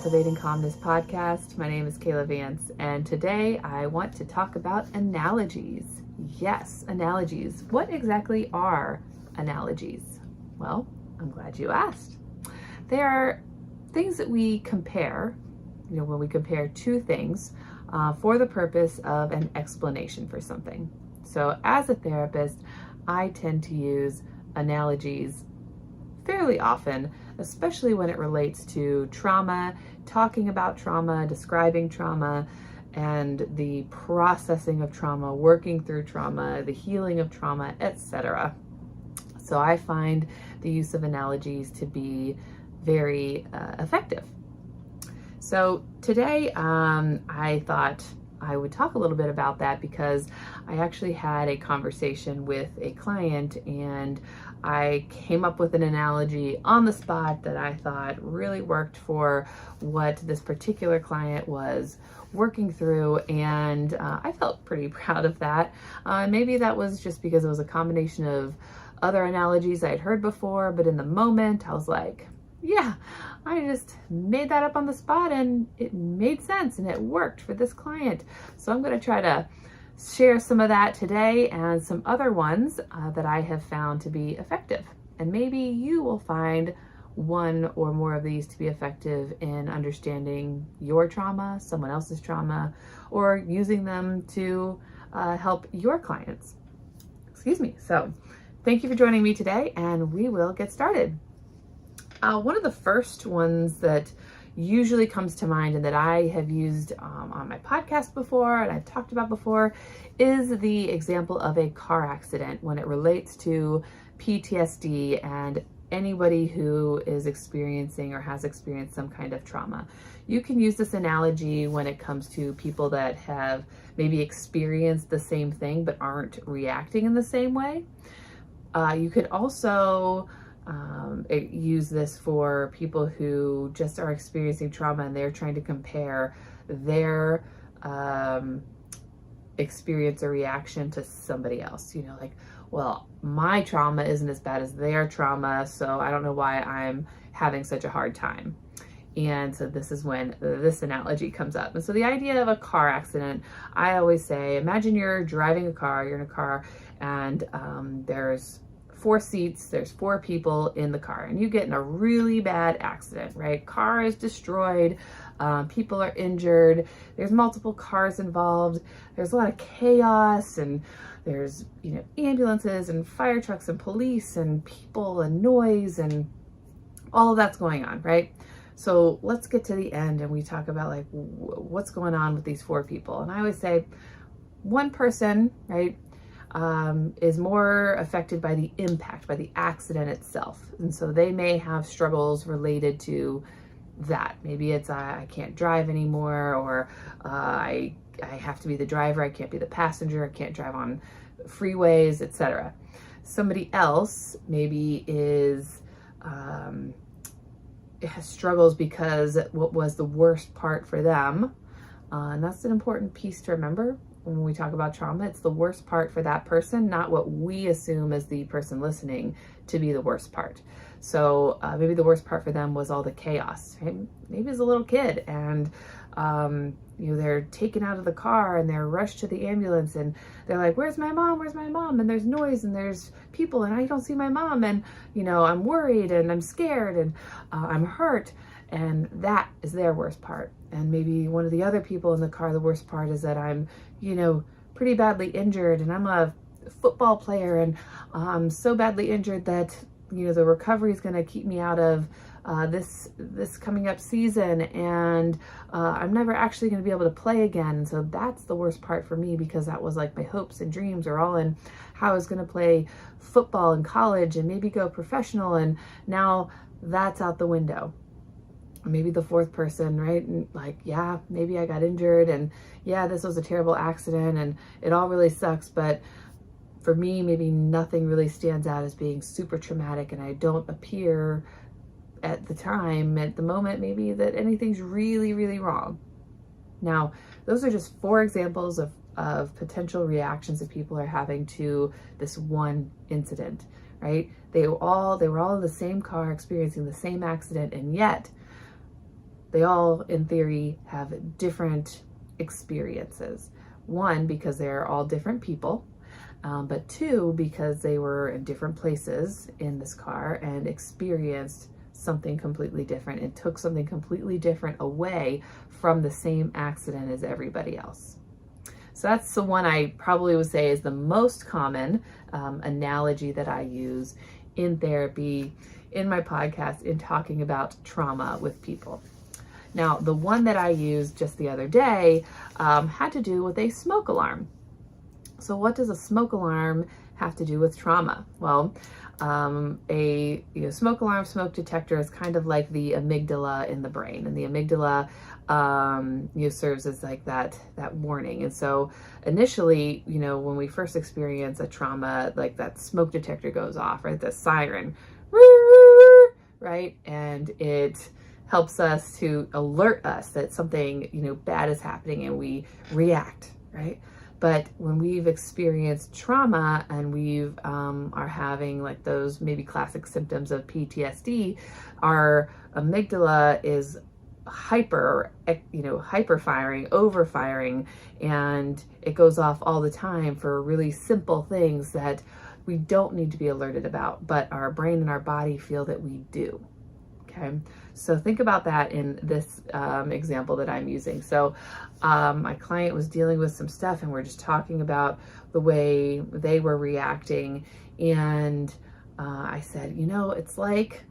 Cultivating Calmness Podcast. My name is Kaela Vance, and today I want to talk about analogies. Yes, analogies. What exactly are analogies? Well, I'm glad you asked. They are things that we compare, when we compare two things for the purpose of an explanation for something. So as a therapist, I tend to use analogies fairly often, especially when it relates to trauma, talking about trauma, describing trauma, and the processing of trauma, working through trauma, the healing of trauma, etc. So I find the use of analogies to be very effective. So today I thought I would talk a little bit about that because I actually had a conversation with a client and I came up with an analogy on the spot that I thought really worked for what this particular client was working through, and I felt pretty proud of that. Maybe that was just because it was a combination of other analogies I'd heard before, but in the moment I was like, yeah, I just made that up on the spot and it made sense and it worked for this client. So I'm going to try to share some of that today and some other ones that I have found to be effective. And maybe you will find one or more of these to be effective in understanding your trauma, someone else's trauma, or using them to help your clients. So thank you for joining me today, and we will get started. One of the first ones that usually comes to mind and that I have used on my podcast before and I've talked about before is the example of a car accident when it relates to PTSD and anybody who is experiencing or has experienced some kind of trauma. You can use this analogy when it comes to people that have maybe experienced the same thing but aren't reacting in the same way. You could also use this for people who just are experiencing trauma and they're trying to compare their experience or reaction to somebody else. Like, well, my trauma isn't as bad as their trauma, so I don't know why I'm having such a hard time. And so this is when this analogy comes up. And so the idea of a car accident, I always say, imagine you're driving a car, you're in a car, and there's 4 seats, there's 4 people in the car, and you get in a really bad accident, right? Car is destroyed, people are injured, there's multiple cars involved, there's a lot of chaos, and there's, ambulances and fire trucks and police and people and noise and all of that's going on, right? So let's get to the end and we talk about like what's going on with these 4 people. And I always say one person, right, is more affected by the impact, by the accident itself. And so they may have struggles related to that. Maybe it's I can't drive anymore, or I have to be the driver, I can't be the passenger, I can't drive on freeways, etc. Somebody else maybe has struggles because what was the worst part for them, and that's an important piece to remember. When we talk about trauma, it's the worst part for that person, not what we assume as the person listening to be the worst part. So maybe the worst part for them was all the chaos, right? Maybe as a little kid and they're taken out of the car and they're rushed to the ambulance and they're like, where's my mom? Where's my mom? And there's noise and there's people and I don't see my mom, and I'm worried and I'm scared and I'm hurt. And that is their worst part. And maybe one of the other people in the car, the worst part is that I'm, pretty badly injured and I'm a football player and I'm so badly injured that, the recovery is going to keep me out of this coming up season, and I'm never actually going to be able to play again. And so that's the worst part for me because that was like my hopes and dreams are all in how I was going to play football in college and maybe go professional. And now that's out the window. Maybe the 4th person, right? And like, yeah, maybe I got injured and yeah, this was a terrible accident and it all really sucks. But for me, maybe nothing really stands out as being super traumatic, and I don't appear at the moment, maybe that anything's really, really wrong. Now, those are just 4 examples of potential reactions that people are having to this one incident, right? They were all in the same car experiencing the same accident, and yet they all, in theory, have different experiences. One, because they're all different people, but two, because they were in different places in this car and experienced something completely different and took something completely different away from the same accident as everybody else. So that's the one I probably would say is the most common analogy that I use in therapy, in my podcast, in talking about trauma with people. Now, the one that I used just the other day had to do with a smoke alarm. So what does a smoke alarm have to do with trauma? Well, a smoke alarm, smoke detector is kind of like the amygdala in the brain, and the amygdala serves as like that warning. And so initially, when we first experience a trauma, like that smoke detector goes off, right? The siren, right? And it helps us to alert us that something, bad is happening, and we react, right? But when we've experienced trauma and we've are having like those maybe classic symptoms of PTSD, our amygdala is hyper firing, overfiring, and it goes off all the time for really simple things that we don't need to be alerted about, but our brain and our body feel that we do. Okay, so think about that in this example that I'm using. So my client was dealing with some stuff, and we're just talking about the way they were reacting, and I said, it's like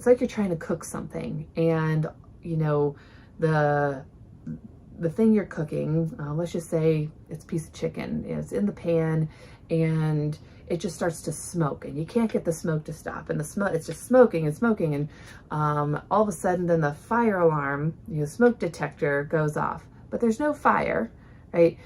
you're trying to cook something, and the thing you're cooking, let's just say it's a piece of chicken, it's in the pan, and it just starts to smoke, and you can't get the smoke to stop, and the smoke, it's just smoking and smoking, and all of a sudden then the fire alarm, smoke detector goes off, but there's no fire, right?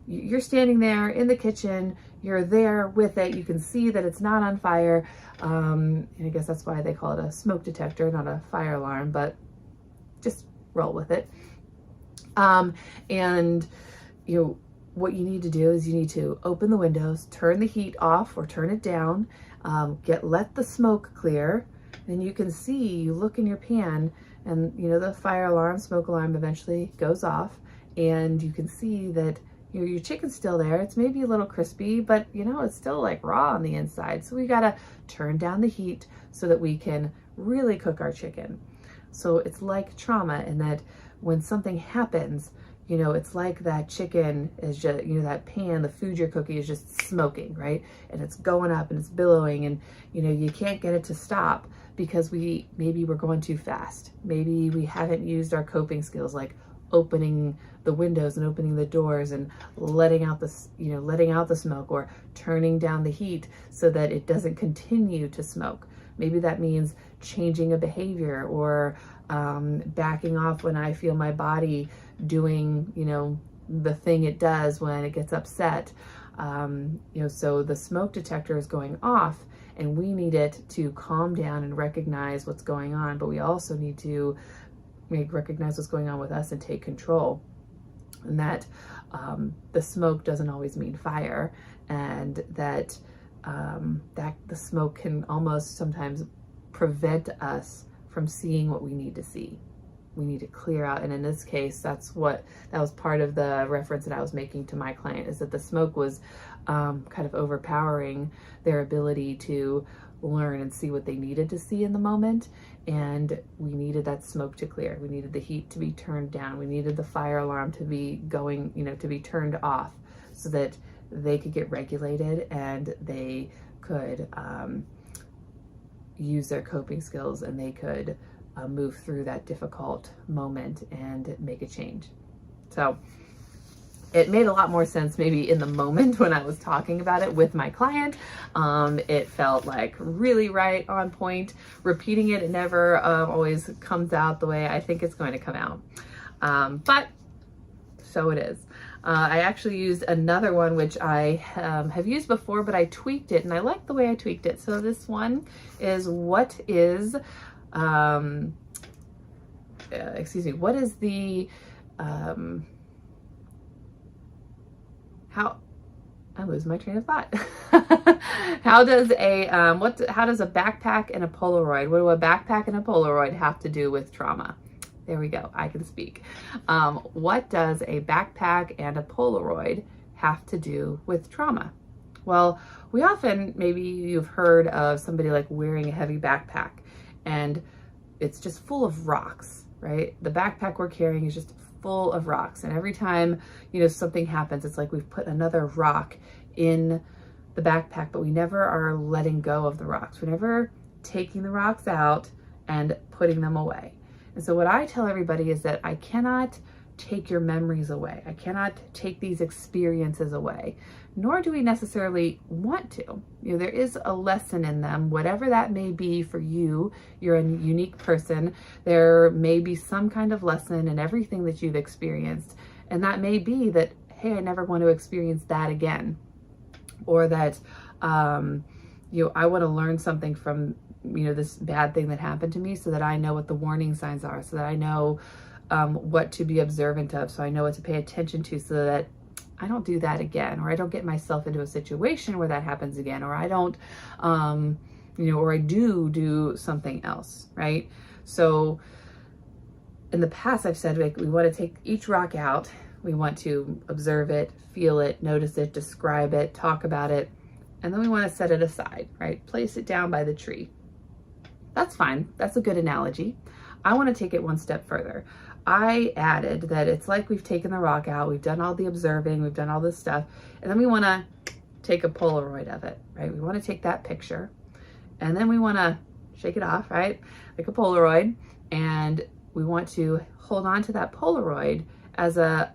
You're standing there in the kitchen, you're there with it, you can see that it's not on fire, and I guess that's why they call it a smoke detector, not a fire alarm, but just roll with it. And what you need to do is you need to open the windows, turn the heat off or turn it down, let the smoke clear. Then you can see, you look in your pan, and the fire alarm, smoke alarm eventually goes off, and you can see that your chicken's still there. It's maybe a little crispy, but it's still like raw on the inside. So we gotta turn down the heat so that we can really cook our chicken. So it's like trauma in that when something happens, it's like that chicken is just, that pan, the food you're cooking is just smoking, right? And it's going up and it's billowing, and, you can't get it to stop because maybe we're going too fast. Maybe we haven't used our coping skills, like opening the windows and opening the doors and letting out the smoke, or turning down the heat so that it doesn't continue to smoke. Maybe that means changing a behavior, or backing off when I feel my body doing, the thing it does when it gets upset. So the smoke detector is going off, and we need it to calm down and recognize what's going on, but we also need to recognize what's going on with us and take control. And that the smoke doesn't always mean fire, and that the smoke can almost sometimes prevent us from seeing what we need to see. We need to clear out. And in this case, that was part of the reference that I was making to my client, is that the smoke was kind of overpowering their ability to learn and see what they needed to see in the moment. And we needed that smoke to clear. We needed the heat to be turned down. We needed the fire alarm to be going, to be turned off, so that they could get regulated and they could use their coping skills, and they could move through that difficult moment and make a change. So it made a lot more sense maybe in the moment when I was talking about it with my client. It felt like really right on point. Repeating it never always comes out the way I think it's going to come out. But so it is. I actually used another one which I have used before, but I tweaked it, and I like the way I tweaked it. So this one is what is the how I lose my train of thought. How does a backpack and a Polaroid, what do a backpack and a Polaroid have to do with trauma? There we go, I can speak. What does a backpack and a Polaroid have to do with trauma? Well, we often, maybe you've heard of somebody like wearing a heavy backpack and it's just full of rocks, right? The backpack we're carrying is just full of rocks. And every time, something happens, it's like we've put another rock in the backpack, but we never are letting go of the rocks. We're never taking the rocks out and putting them away. And so what I tell everybody is that I cannot take your memories away. I cannot take these experiences away, nor do we necessarily want to. There is a lesson in them, whatever that may be for you. You're a unique person. There may be some kind of lesson in everything that you've experienced. And that may be that, hey, I never want to experience that again. Or that, I want to learn something from, this bad thing that happened to me so that I know what the warning signs are, so that I know what to be observant of, so I know what to pay attention to so that I don't do that again, or I don't get myself into a situation where that happens again, or I don't, or I do something else, right? So in the past, I've said, like, we want to take each rock out. We want to observe it, feel it, notice it, describe it, talk about it, and then we want to set it aside, right? Place it down by the tree. That's fine. That's a good analogy. I want to take it one step further. I added that it's like we've taken the rock out, we've done all the observing, we've done all this stuff, and then we want to take a Polaroid of it, right? We want to take that picture, and then we want to shake it off, right? Like a Polaroid, and we want to hold on to that Polaroid as a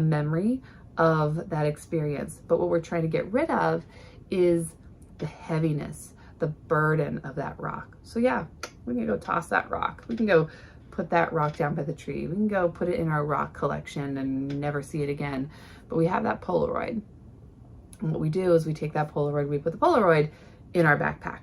memory of that experience. But what we're trying to get rid of is the heaviness, the burden of that rock. So yeah, we can go toss that rock. We can go put that rock down by the tree. We can go put it in our rock collection and never see it again. But we have that Polaroid. And what we do is we take that Polaroid, we put the Polaroid in our backpack.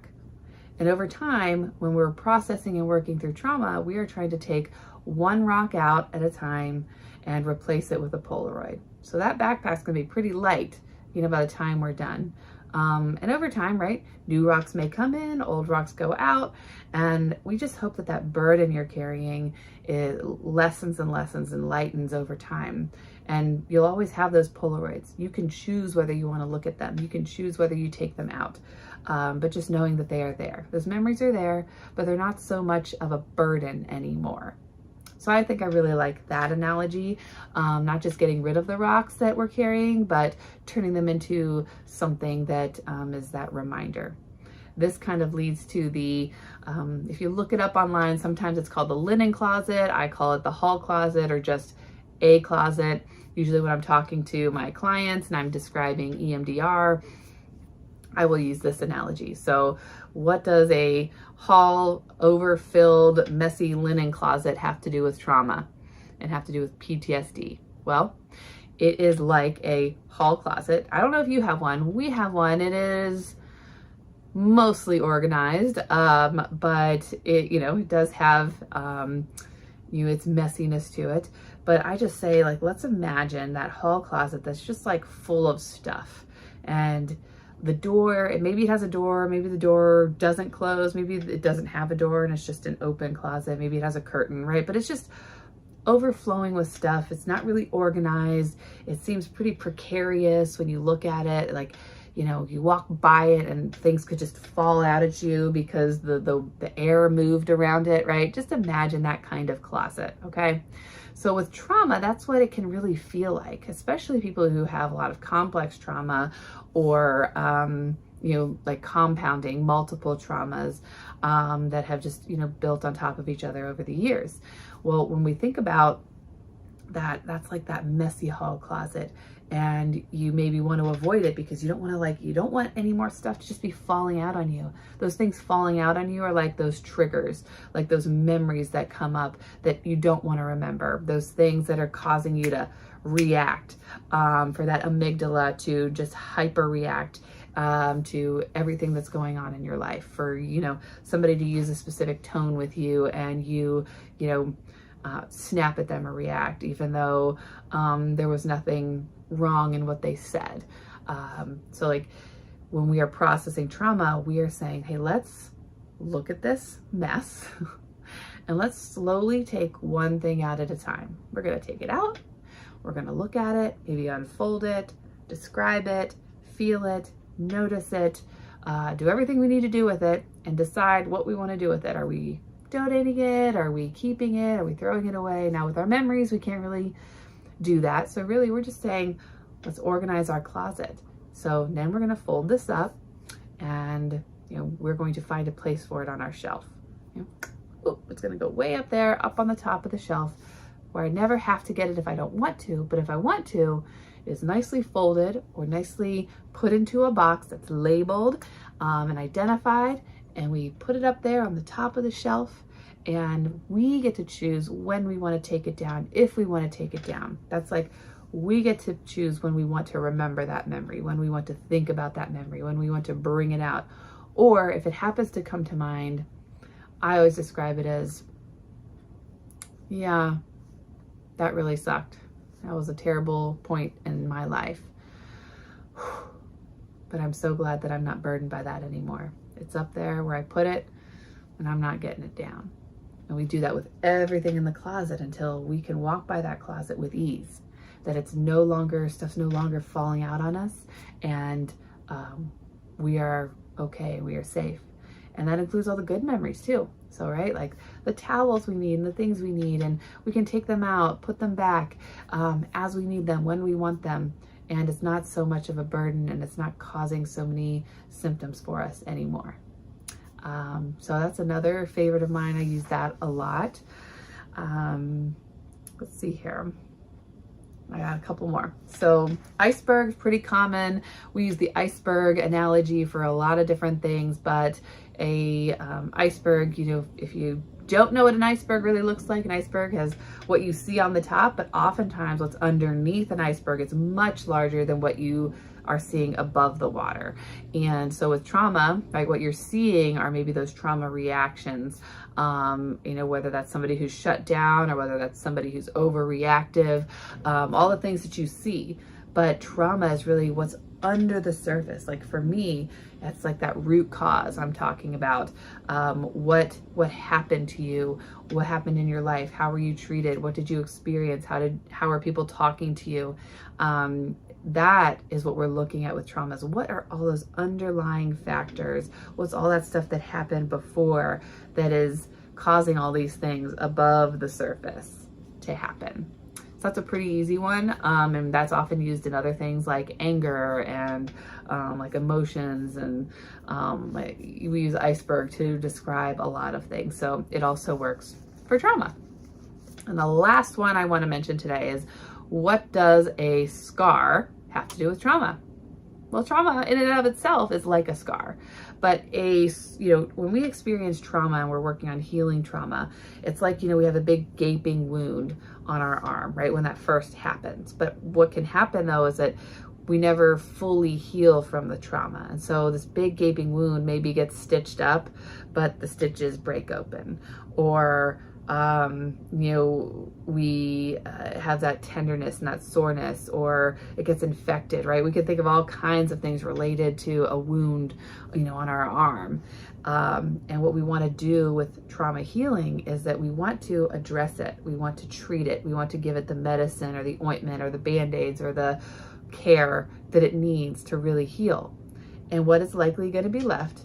And over time, when we're processing and working through trauma, we are trying to take one rock out at a time and replace it with a Polaroid. So that backpack's gonna be pretty light, by the time we're done. And over time, right, new rocks may come in, old rocks go out, and we just hope that that burden you're carrying lessens and lessens and lightens over time. And you'll always have those Polaroids. You can choose whether you want to look at them. You can choose whether you take them out, but just knowing that they are there. Those memories are there, but they're not so much of a burden anymore. So I think I really like that analogy, not just getting rid of the rocks that we're carrying, but turning them into something that is that reminder. This kind of leads to the, if you look it up online, sometimes it's called the linen closet. I call it the hall closet or just a closet. Usually when I'm talking to my clients and I'm describing EMDR, I will use this analogy. So what does a hall, overfilled, messy linen closet have to do with trauma and have to do with PTSD? Well, it is like a hall closet. I don't know if you have one. We have one. It is mostly organized, but it, it does have, its messiness to it. But I just say, like, let's imagine that hall closet that's just like full of stuff, and the door, maybe it has a door, maybe the door doesn't close, maybe it doesn't have a door and it's just an open closet, maybe it has a curtain, right? But it's just overflowing with stuff. It's not really organized. It seems pretty precarious when you look at it. Like, you walk by it and things could just fall out at you because the air moved around it, right? Just imagine that kind of closet, okay? So with trauma, that's what it can really feel like, especially people who have a lot of complex trauma or, like compounding multiple traumas that have just, built on top of each other over the years. Well, when we think about that, that's like that messy hall closet, and you maybe want to avoid it because you don't want any more stuff to just be falling out on you. Those things falling out on you are like those triggers, like those memories that come up that you don't want to remember, those things that are causing you to react, for that amygdala to just hyper react to everything that's going on in your life, for, somebody to use a specific tone with you and you snap at them or react, even though there was nothing wrong in what they said. So like when we are processing trauma, we are saying, hey, let's look at this mess And let's slowly take one thing out at a time. We're gonna take it out, we're gonna look at it, maybe unfold it, describe it, feel it, notice it, do everything we need to do with it, and decide what we wanna do with it. Are we donating it? Are we keeping it? Are we throwing it away? Now with our memories, we can't really do that. So really we're just saying, let's organize our closet. So then we're gonna fold this up and we're going to find a place for it on our shelf. It's gonna go way up there, up on the top of the shelf, where I never have to get it if I don't want to, but if I want to, it's nicely folded or nicely put into a box that's labeled and identified, and we put it up there on the top of the shelf, and we get to choose when we want to take it down, if we want to take it down. That's like, we get to choose when we want to remember that memory, when we want to think about that memory, when we want to bring it out. Or if it happens to come to mind, I always describe it as, yeah, that really sucked. That was a terrible point in my life. But I'm so glad that I'm not burdened by that anymore. It's up there where I put it, and I'm not getting it down. And we do that with everything in the closet until we can walk by that closet with ease. That it's no longer, stuff's no longer falling out on us, and we are okay, we are safe. And that includes all the good memories too. So, right, like the towels we need and the things we need, and we can take them out, put them back as we need them, when we want them. And it's not so much of a burden, and it's not causing so many symptoms for us anymore. So that's another favorite of mine. I use that a lot. Let's see here. I got a couple more. So iceberg is pretty common. We use the iceberg analogy for a lot of different things, but a iceberg, if you don't know what an iceberg really looks like, an iceberg has what you see on the top, but oftentimes what's underneath an iceberg is much larger than what you are seeing above the water. And so with trauma, right, what you're seeing are maybe those trauma reactions, whether that's somebody who's shut down or whether that's somebody who's overreactive, all the things that you see. But trauma is really what's under the surface. Like for me, it's like that root cause I'm talking about. What happened to you? What happened in your life? How were you treated? What did you experience? How are people talking to you? That is what we're looking at with traumas. What are all those underlying factors? What's all that stuff that happened before that is causing all these things above the surface to happen? So that's a pretty easy one. And that's often used in other things like anger and like emotions. And we use iceberg to describe a lot of things. So it also works for trauma. And the last one I want to mention today is, what does a scar have to do with trauma? Well, trauma in and of itself is like a scar, but when we experience trauma and we're working on healing trauma, it's like, we have a big gaping wound on our arm, right? When that first happens. But what can happen though is that we never fully heal from the trauma. And so this big gaping wound maybe gets stitched up, but the stitches break open, or we have that tenderness and that soreness, or it gets infected, right? We could think of all kinds of things related to a wound, on our arm. And what we want to do with trauma healing is that we want to address it. We want to treat it. We want to give it the medicine or the ointment or the Band-Aids or the care that it needs to really heal. And what is likely going to be left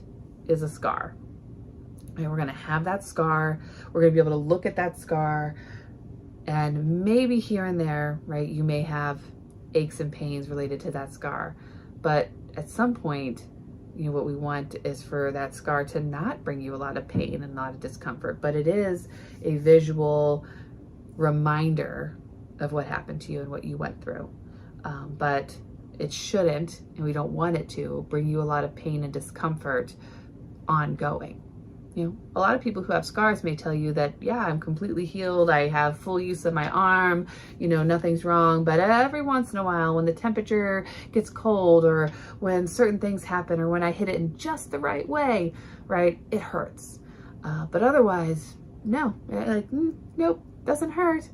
is a scar. And we're going to have that scar. We're going to be able to look at that scar, and maybe here and there, right, you may have aches and pains related to that scar. But at some point, what we want is for that scar to not bring you a lot of pain and a lot of discomfort, but it is a visual reminder of what happened to you and what you went through. But it shouldn't, and we don't want it to, bring you a lot of pain and discomfort ongoing. A lot of people who have scars may tell you that, yeah, I'm completely healed. I have full use of my arm, nothing's wrong. But every once in a while, when the temperature gets cold, or when certain things happen, or when I hit it in just the right way, right, it hurts. But otherwise, no, nope, doesn't hurt.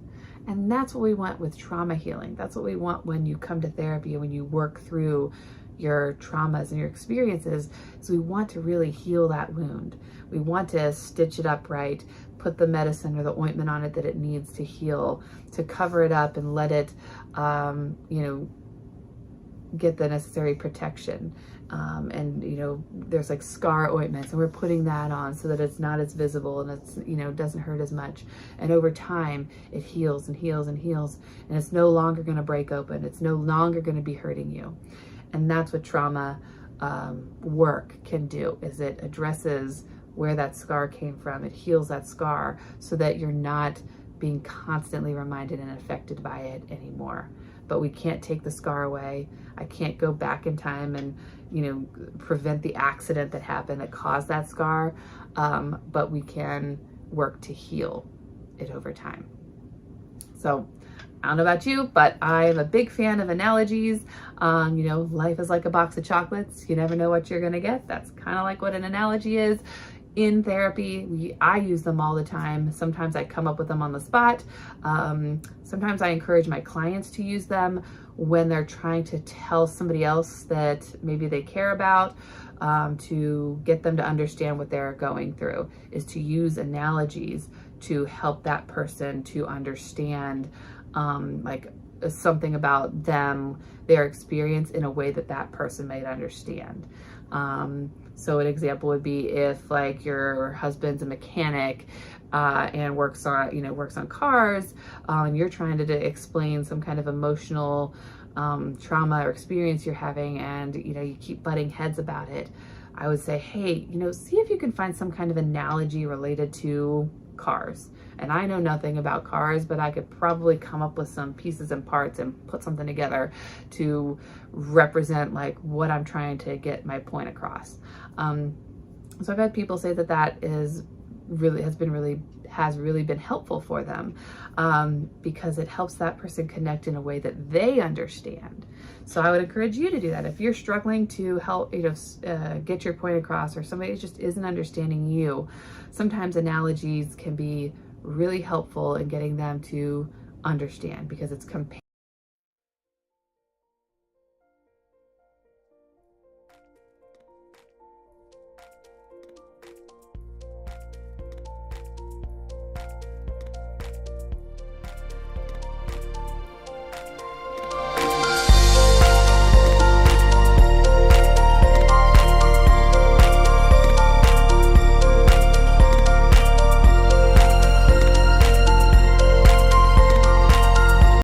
And that's what we want with trauma healing. That's what we want when you come to therapy and when you work through your traumas and your experiences, is we want to really heal that wound. We want to stitch it up right, put the medicine or the ointment on it that it needs to heal, to cover it up and let it, get the necessary protection. And there's like scar ointments, and we're putting that on so that it's not as visible and it's, doesn't hurt as much. And over time it heals and heals and heals, and it's no longer going to break open. It's no longer going to be hurting you. And that's what trauma work can do, is it addresses where that scar came from. It heals that scar so that you're not being constantly reminded and affected by it anymore. But we can't take the scar away. I can't go back in time and, prevent the accident that happened that caused that scar. But we can work to heal it over time. So I don't know about you, but I'm a big fan of analogies. Life is like a box of chocolates. You never know what you're gonna get. That's kind of like what an analogy is. In therapy, I use them all the time. Sometimes I come up with them on the spot. Sometimes I encourage my clients to use them when they're trying to tell somebody else that maybe they care about, to get them to understand what they're going through, is to use analogies to help that person to understand something about them, their experience, in a way that that person might understand. So an example would be if like your husband's a mechanic and works on cars, and you're trying to explain some kind of emotional trauma or experience you're having, and you keep butting heads about it. I would say, hey, see if you can find some kind of analogy related to cars. And I know nothing about cars, but I could probably come up with some pieces and parts and put something together to represent like what I'm trying to get my point across. So I've had people say that has really been helpful for them, because it helps that person connect in a way that they understand. So I would encourage you to do that. If you're struggling to help, get your point across, or somebody just isn't understanding you, sometimes analogies can be really helpful in getting them to understand, because it's